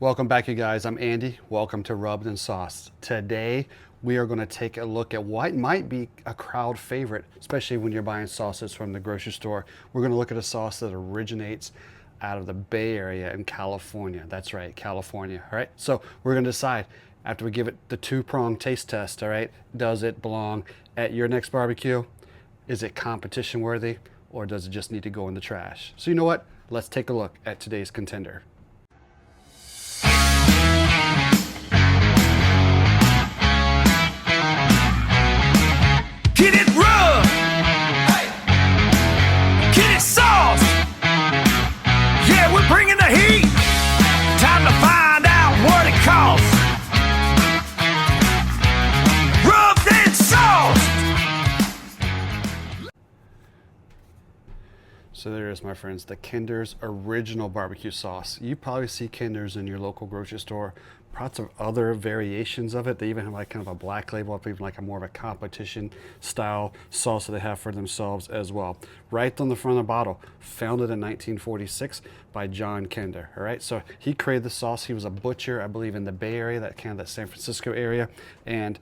Welcome back, you guys. I'm Andy. Welcome to Rubbed and Sauced. Today, we are going to take a look at what might be a crowd favorite, especially when you're buying sauces from the grocery store. We're going to look at a sauce that originates out of the Bay Area in California. That's right, California. All right. So we're going to decide after we give it the two-prong taste test. All right. Does it belong at your next barbecue? Is it competition worthy, or does it just need to go in the trash? So you know what? Let's take a look at today's contender. Get it rubbed, hey. Get it sauced. Yeah, we're bringing the heat. Time to find out what it costs. Rubbed and sauced. So there it is, my friends, the Kinder's original barbecue sauce. You probably see Kinder's in your local grocery store. Lots of other variations of it. They even have like kind of a black label, even like a more of a competition style sauce that they have for themselves as well. Right on the front of the bottle, founded in 1946 by John Kinder. All right, so he created the sauce. He was a butcher, I believe, in the Bay Area, that kind of that San Francisco area, and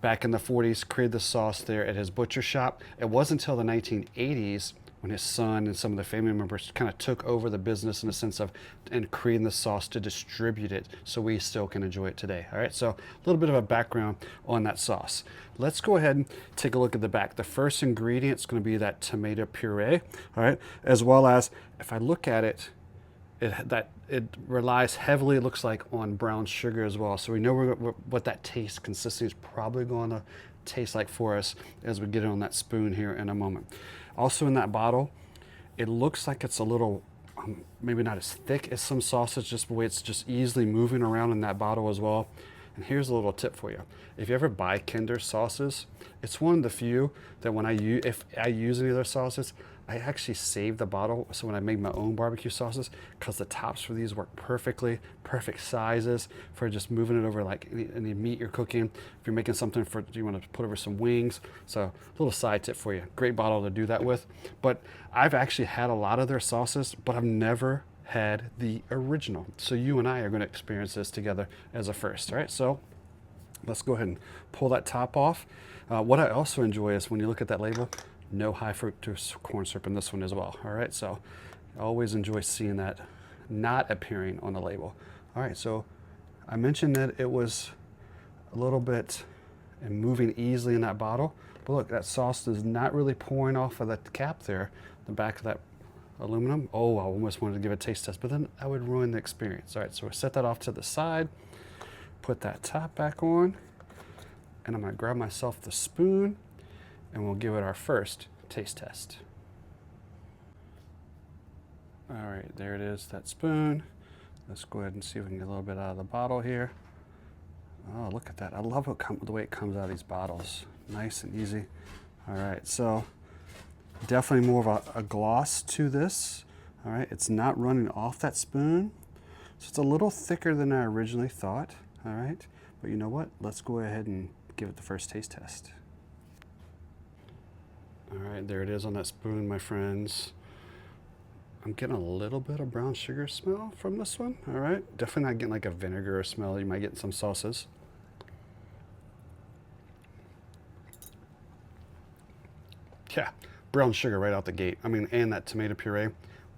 back in the 40s, created the sauce there at his butcher shop. It wasn't until the 1980s when his son and some of the family members kind of took over the business in a sense of and creating the sauce to distribute it so we still can enjoy it today. All right, so a little bit of a background on that sauce. Let's go ahead and take a look at the back. The first ingredient is going to be that tomato puree, all right, as well as, if I look at it, it relies heavily, it looks like, on brown sugar as well. So we know what that taste consistency is probably going to taste like for us as we get it on that spoon here in a moment. Also in that bottle, it looks like it's a little, maybe not as thick as some sauces, just the way it's just easily moving around in that bottle as well. And here's a little tip for you. If you ever buy Kinder sauces, it's one of the few that when if I use any of their sauces, I actually save the bottle so when I make my own barbecue sauces, because the tops for these work perfectly, perfect sizes for just moving it over like any meat you're cooking. If you're making something for, you want to put over some wings. So a little side tip for you. Great bottle to do that with. But I've actually had a lot of their sauces, but I've never had the original. So you and I are going to experience this together as a first. All right, so let's go ahead and pull that top off. What I also enjoy is when you look at that label, no high fructose corn syrup in this one as well. All right, so I always enjoy seeing that not appearing on the label. All right, so I mentioned that it was a little bit and moving easily in that bottle, but look, that sauce is not really pouring off of that cap there, the back of that aluminum. Oh, I almost wanted to give a taste test, but then I would ruin the experience. All right, so we'll set that off to the side, put that top back on, and I'm gonna grab myself the spoon and we'll give it our first taste test. All right, there it is, that spoon. Let's go ahead and see if we can get a little bit out of the bottle here. Oh, look at that. I love the way it comes out of these bottles. Nice and easy. All right, so definitely more of a gloss to this. All right, it's not running off that spoon. So it's a little thicker than I originally thought. All right, but you know what? Let's go ahead and give it the first taste test. All right, there it is on that spoon, my friends. I'm getting a little bit of brown sugar smell from this one. All right, definitely not getting like a vinegar smell you might get in some sauces. Yeah, brown sugar right out the gate. I mean, and that tomato puree,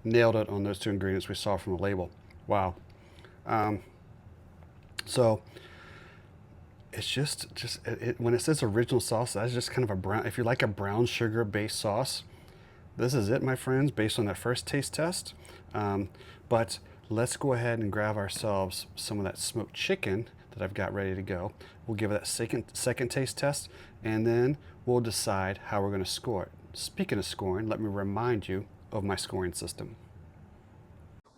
nailed it on those two ingredients we saw from the label. Wow. So it's just when it says original sauce, that's just kind of a brown, if you like a brown sugar based sauce, this is it, my friends, based on that first taste test. But let's go ahead and grab ourselves some of that smoked chicken that I've got ready to go. We'll give it that second taste test, and then we'll decide how we're going to score it. Speaking of scoring, let me remind you of my scoring system.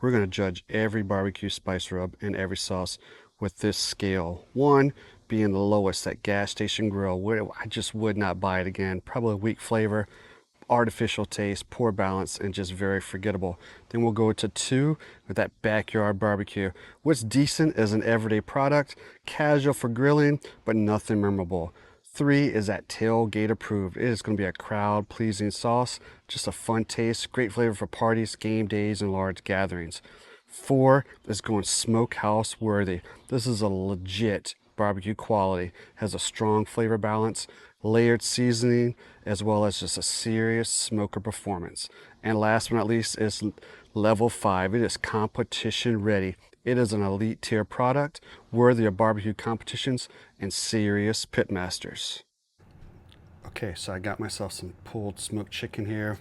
We're going to judge every barbecue spice rub and every sauce with this scale. 1 being the lowest, that gas station grill, where I just would not buy it again. Probably weak flavor, artificial taste, poor balance, and just very forgettable. Then we'll go to 2 with that backyard barbecue. What's decent as an everyday product, casual for grilling, but nothing memorable. 3 is that tailgate approved. It is going to be a crowd pleasing sauce, just a fun taste, great flavor for parties, game days, and large gatherings. 4 is going smokehouse worthy. This is a legit barbecue quality. Has a strong flavor balance, layered seasoning, as well as just a serious smoker performance. And last but not least is level 5. It is competition ready. It is an elite tier product worthy of barbecue competitions and serious pitmasters. Okay, so I got myself some pulled smoked chicken here.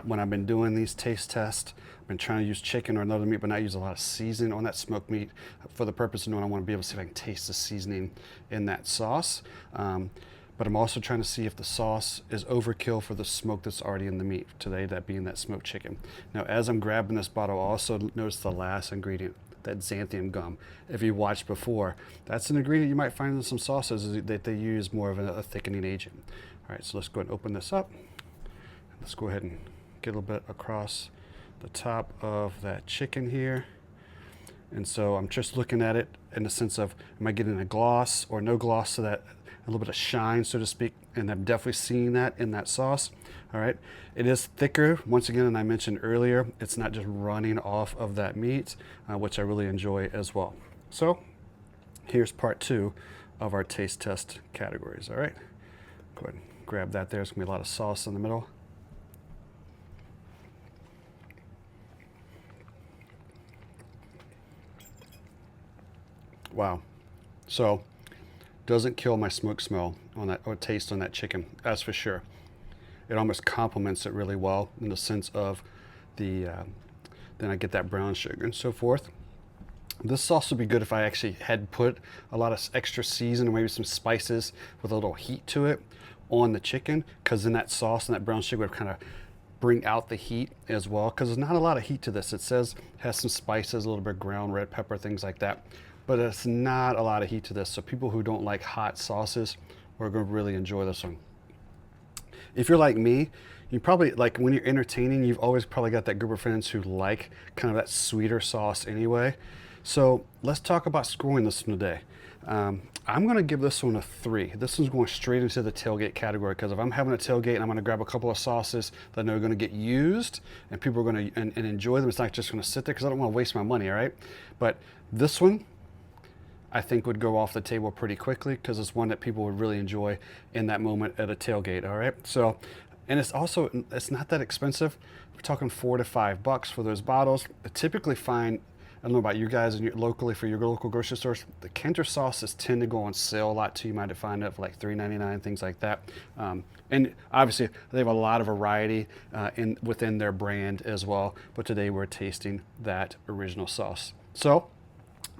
When I've been doing these taste tests, I've been trying to use chicken or another meat, but not use a lot of seasoning on that smoked meat for the purpose of knowing I want to be able to see if I can taste the seasoning in that sauce. But I'm also trying to see if the sauce is overkill for the smoke that's already in the meat, today that being that smoked chicken. Now, as I'm grabbing this bottle, I also notice the last ingredient, that xanthan gum. If you watched before, that's an ingredient you might find in some sauces that they use more of a thickening agent. All right, so let's go ahead and open this up. Let's go ahead and get a little bit across the top of that chicken here. And so I'm just looking at it in the sense of, am I getting a gloss or no gloss, so that a little bit of shine, so to speak, and I'm definitely seeing that in that sauce. All right, it is thicker, once again, and I mentioned earlier, it's not just running off of that meat, which I really enjoy as well. So here's part 2 of our taste test categories. All right, go ahead and grab that there. There's gonna be a lot of sauce in the middle. Wow. So doesn't kill my smoke smell on that, or taste on that chicken, that's for sure. It almost complements it really well in the sense of the, then I get that brown sugar and so forth. This sauce would be good if I actually had put a lot of extra season or maybe some spices with a little heat to it on the chicken, because then that sauce and that brown sugar would kind of bring out the heat as well, because there's not a lot of heat to this. It says it has some spices, a little bit of ground red pepper, things like that, but it's not a lot of heat to this. So people who don't like hot sauces are going to really enjoy this one. If you're like me, you probably, like when you're entertaining, you've always probably got that group of friends who like kind of that sweeter sauce anyway. So let's talk about scoring this one today. I'm going to give this one a 3. This one's going straight into the tailgate category, because if I'm having a tailgate and I'm going to grab a couple of sauces that I know are going to get used and people are going to and enjoy them, it's not just going to sit there, because I don't want to waste my money, all right? But this one, I think, would go off the table pretty quickly, because it's one that people would really enjoy in that moment at a tailgate, all right? So, and it's also, it's not that expensive. We're talking $4 to $5 for those bottles. I typically find, I don't know about you guys and locally for your local grocery stores, the Kinder sauces tend to go on sale a lot too. You might find it for like $3.99, things like that. And obviously they have a lot of variety within their brand as well. But today we're tasting that original sauce. So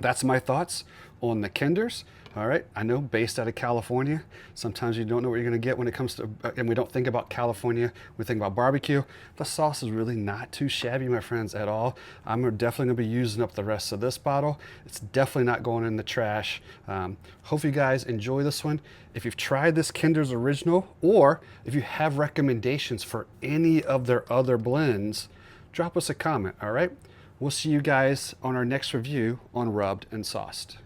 that's my thoughts on the Kinders. All right, I know, based out of California, sometimes you don't know what you're going to get when it comes to, and we don't think about California, we think about barbecue. The sauce is really not too shabby, my friends, at all. I'm definitely going to be using up the rest of this bottle. It's definitely not going in the trash. Hope you guys enjoy this one. If you've tried this Kinder's Original, or if you have recommendations for any of their other blends, drop us a comment, all right? We'll see you guys on our next review on Rubbed and Sauced.